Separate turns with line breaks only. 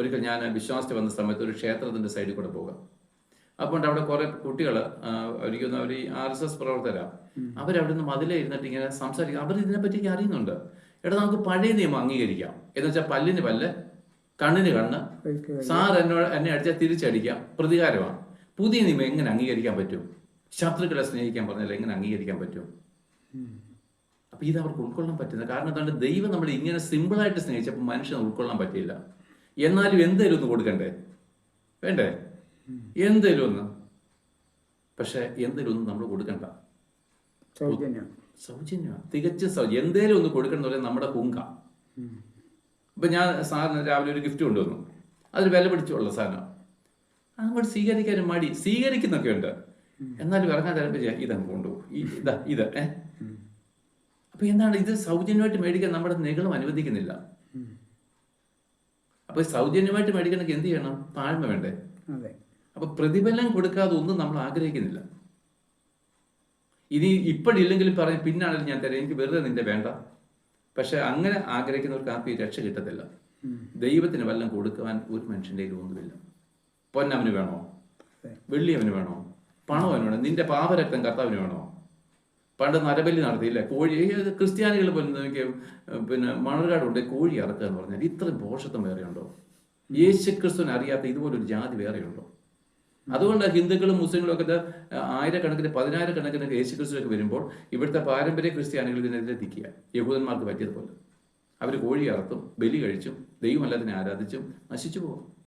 ഒരിക്കൽ ഞാൻ വിശ്വാസത്തിൽ വന്ന സമയത്ത് ഒരു ക്ഷേത്രത്തിൻ്റെ സൈഡിൽ കൂടെ പോകാം. അപ്പോൾ അവിടെ കുറേ കുട്ടികൾ, എനിക്കൊന്ന് അവർ ഈ RSS പ്രവർത്തകരാണ്. അവരവിടെ നിന്ന് മതിലേ ഇരുന്നിട്ട് ഇങ്ങനെ സംസാരിക്കും. അവർ ഇതിനെപ്പറ്റിയൊക്കെ അറിയുന്നുണ്ട്. എടാ, നമുക്ക് പഴയ നിയമം അംഗീകരിക്കാം എന്ന് വെച്ചാൽ പല്ലിന് പല്ല്, കണ്ണിന് കണ്ണ്, സാർ എന്നെ അടിച്ചാൽ തിരിച്ചടിക്കാം, പ്രതികാരമാണ്. പുതിയ നിയമം എങ്ങനെ അംഗീകരിക്കാൻ പറ്റും? ശത്രുക്കളെ സ്നേഹിക്കാൻ പറഞ്ഞാൽ എങ്ങനെ അംഗീകരിക്കാൻ പറ്റും? അപ്പൊ ഇത് അവർക്ക് ഉൾക്കൊള്ളാൻ പറ്റുന്നത് കാരണം എന്താണ്? ദൈവം നമ്മൾ ഇങ്ങനെ സിമ്പിളായിട്ട് സ്നേഹിച്ചപ്പോൾ മനുഷ്യനെ ഉൾക്കൊള്ളാൻ പറ്റിയില്ല. എന്നാലും എന്തേലും ഒന്ന് കൊടുക്കണ്ടേ? വേണ്ടേ? എന്തേലും ഒന്ന്. പക്ഷെ എന്തേലും ഒന്നും നമ്മൾ കൊടുക്കണ്ട. സൗജന്യം, തികച്ചും സൗജന്യം. എന്തേലും ഒന്ന് കൊടുക്കണം എന്ന് പറയാൻ നമ്മുടെ കുങ്ക. ഇപ്പൊ ഞാൻ സാറിന് രാവിലെ ഒരു ഗിഫ്റ്റ് കൊണ്ടുവന്നു. അതൊരു വില പിടിച്ചുള്ള സാധനം. അങ്ങോട്ട് സ്വീകരിക്കാനും മടി. സ്വീകരിക്കുന്നൊക്കെ ഉണ്ട്, എന്നാലും ഇറങ്ങാൻ തരപ്പില്ല. ഇതങ്ങ് കൊണ്ടുപോകും, ഇത് അപ്പൊ എന്താണ് ഇത്? സൗജന്യമായിട്ട് മേടിക്കാൻ നമ്മുടെ നെകളും അനുവദിക്കുന്നില്ല. അപ്പൊ സൗജന്യമായിട്ട് മേടിക്കണമെങ്കിൽ എന്ത് ചെയ്യണം? താഴ്മ വേണ്ടേ? അപ്പൊ പ്രതിഫലം കൊടുക്കാതെ ഒന്നും നമ്മൾ ആഗ്രഹിക്കുന്നില്ല. ഇനി ഇപ്പോഴില്ലെങ്കിലും പറയും പിന്നാണെങ്കിലും ഞാൻ തരാം, എനിക്ക് വെറുതെ നിന്റെ വേണ്ട. പക്ഷെ അങ്ങനെ ആഗ്രഹിക്കുന്നവർക്ക് ആർക്കും ഈ രക്ഷ കിട്ടത്തില്ല. ദൈവത്തിന് വല്ലതും കൊടുക്കുവാൻ ഒരു മനുഷ്യൻ്റെ ഒന്നുമില്ല. പൊന്നവന് വേണോ? വെള്ളി അവന് വേണോ? പണം അവന് വേണോ? നിന്റെ പാപരക്തം കർത്താവിന് വേണോ? പണ്ട് നരബലി നടത്തിയില്ലേ? കോഴി. ക്രിസ്ത്യാനികൾ പോലും പിന്നെ മണർകാടുണ്ട് കോഴി ഇറക്കുക എന്ന് പറഞ്ഞാൽ ഇത്രയും ഭോഷത്വം വേറെയുണ്ടോ? യേശുക്രിസ്തുവിനെ അറിയാത്ത ഇതുപോലൊരു ജാതി വേറെയുണ്ടോ? അതുകൊണ്ട് ഹിന്ദുക്കളും മുസ്ലിങ്ങളും ഒക്കെ ആയിരക്കണക്കിന് 10,000-കണക്കിന് യേശുക്രിസ്തുവിലേക്ക് വരുമ്പോൾ ഇവിടുത്തെ പാരമ്പര്യ ക്രിസ്ത്യാനികൾ ഇതിനെതിരെ തിക്കുക. യഹൂദന്മാർക്ക് പറ്റിയതുപോലെ അവർ കോഴി അറുത്തും ബലി കഴിച്ചും ദൈവമല്ലാതിനെ ആരാധിച്ചും നശിച്ചു പോകും.